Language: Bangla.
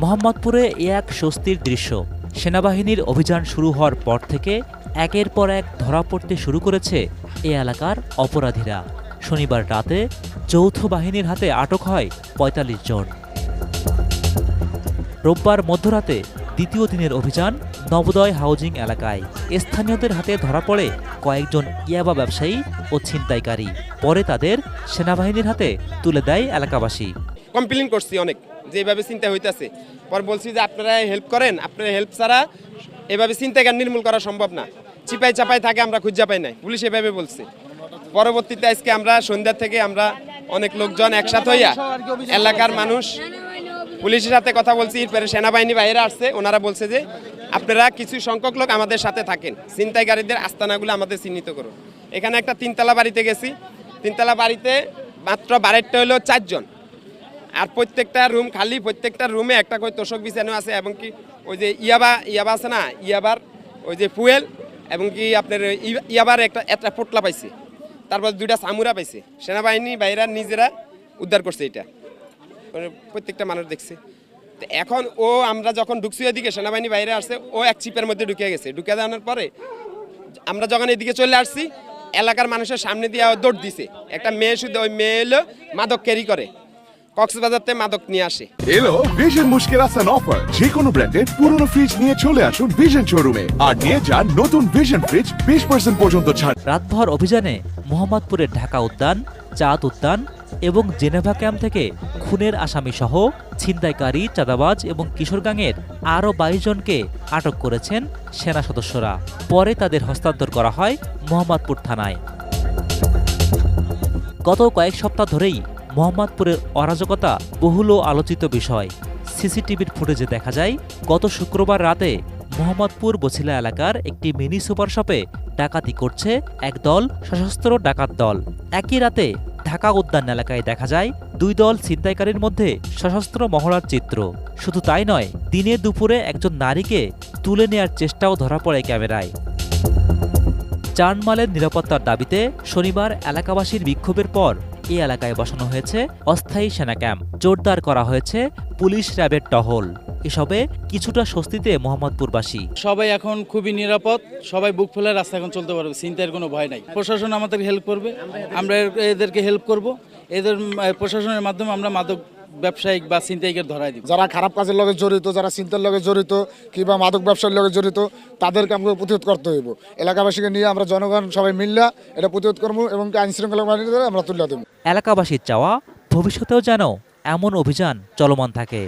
মোহাম্মদপুরে এক স্বস্তির দৃশ্য। সেনাবাহিনীর অভিযান শুরু হওয়ার পর থেকে একের পর এক ধরা পড়তে শুরু করেছে এ এলাকার অপরাধীরা। শনিবার রাতে যৌথ বাহিনীর হাতে আটক হয় ৪৫ জন। রোববার মধ্যরাতে দ্বিতীয় দিনের অভিযান নবোদয় হাউজিং এলাকায়। স্থানীয়দের হাতে ধরা পড়ে কয়েকজন ইয়াবা ব্যবসায়ী ও ছিনতাইকারী। পরে তাদের সেনাবাহিনীর হাতে তুলে দেয় এলাকাবাসী। কমপ্লেন করছি অনেক, যে এভাবে চিন্তা হইতেছে। পর বলছি যে আপনারা হেল্প করেন, আপনারা হেল্প ছাড়া এভাবে চিন্তাকে নির্মূল করা সম্ভব না। চিপাই চাপাই থাকে, আমরা খুঁজা পাই নাই, পুলিশ এভাবে বলছে। পরবর্তীতে আজকে আমরা সন্ধ্যা থেকে আমরা অনেক লোকজন একসাথে হইয়া এলাকার মানুষ পুলিশের সাথে কথা বলছি। এরপরে সেনাবাহিনী বাইরে আসছে, ওনারা বলছে যে আপনারা কিছু সংখ্যক লোক আমাদের সাথে থাকেন, ছিনতাইকারীদের আস্তানাগুলো আমাদের চিহ্নিত করুন। এখানে একটা 3তলা বাড়িতে গেছি, 3তলা বাড়িতে মাত্র বাড়িটা হলো 4 জন, আর প্রত্যেকটা রুম খালি, প্রত্যেকটা রুমে একটা করে তোষক বিছানো আছে, এবং কি ওই যে ইয়াবা আছে না, ইয়াবার ওই যে ফুয়েল, এবং কি আপনার ইয়াবার একটা পোটলা পাইছে, তারপর 2টা সামুরা পাইছে। সেনাবাহিনী বাইরা নিজেরা উদ্ধার করছে, এটা প্রত্যেকটা মানুষ দেখছে। তো এখন আমরা যখন ঢুকছি এদিকে, সেনাবাহিনী বাইরে আসছে, ও এক চিপের মধ্যে ঢুকে গেছে। ঢুকে যাওয়ার পরে আমরা যখন এদিকে চলে আসছি, এলাকার মানুষের সামনে দিয়ে দৌড় দিছে। একটা মেয়ে, শুধু ওই মেয়ে হলো মাদক ক্যারি করে, কক্সবাজার থেকে মাদক নিয়ে আসে। এলো ভিশন মুশকিল আসান অফার। যে কোনো ব্র্যান্ডের পুরনো ফ্রিজ নিয়ে চলে আসুন ভিশন শোরুমে আর নিয়ে যান নতুন ভিশন ফ্রিজ 20% পর্যন্ত ছাড়। রাতভর অভিযানে মোহাম্মদপুরের ঢাকা উদ্যান, চাঁদ উদ্যান এবং জেনেভা ক্যাম্প থেকে খুনের আসামি সহ ছিনতাইকারী, চাঁদাবাজ এবং কিশোর গ্যাংয়ের আরও 22 জনকে আটক করেছেন সেনা সদস্যরা। পরে তাদের হস্তান্তর করা হয় মোহাম্মদপুর থানায়। গত কয়েক সপ্তাহ ধরেই মোহাম্মদপুরের অরাজকতা বহুল আলোচিত বিষয়। সিসিটিভির ফুটেজে দেখা যায়, গত শুক্রবার রাতে মোহাম্মদপুর বছিলা এলাকার একটি মিনি সুপার শপে ডাকাতি করছে একদল সশস্ত্র ডাকাত দল। একই রাতে ঢাকা উদ্যান এলাকায় দেখা যায় 2 দল ছিনতাইকারীর মধ্যে সশস্ত্র মহড়ার চিত্র। শুধু তাই নয়, দিনে দুপুরে একজন নারীকে তুলে নেয়ার চেষ্টাও ধরা পড়ে ক্যামেরায়। জানমালের নিরাপত্তার দাবিতে শনিবার এলাকাবাসীর বিক্ষোভের পর এই এলাকায় বসানো হয়েছে অস্থায়ী সেনা ক্যাম্প। জোরদার করা হয়েছে পুলিশ র্যাবের টহল। এসবে কিছুটা স্বস্তিতে মোহাম্মদপুরবাসী। সবাই এখন খুবই নিরাপদ, সবাই বুক ফেলে রাস্তা এখন চলতে পারবে, চিন্তার কোনো ভয় নাই। প্রশাসন আমাদের হেল্প করবে, আমরা এদেরকে হেল্প করব। এদের প্রশাসনের মাধ্যমে আমরা মাদক ব্যবসায়িক বা ছিনতাইকে ধরাই দিব। যারা খারাপ কাজের লগে জড়িত, যারা চিন্তার লগে জড়িত কিংবা মাদক ব্যবসার লগে জড়িত, তাদেরকে আমাকে প্রতিরোধ করতে হইব। এলাকাবাসীকে নিয়ে আমরা জনগণ সবাই মিললা এটা প্রতিরোধ করবো এবং আইন শৃঙ্খলা বাহিনীদের আমরা তুলে দেব। এলাকাবাসীর চাওয়া ভবিষ্যতেও যেন এমন অভিযান চলমান থাকে।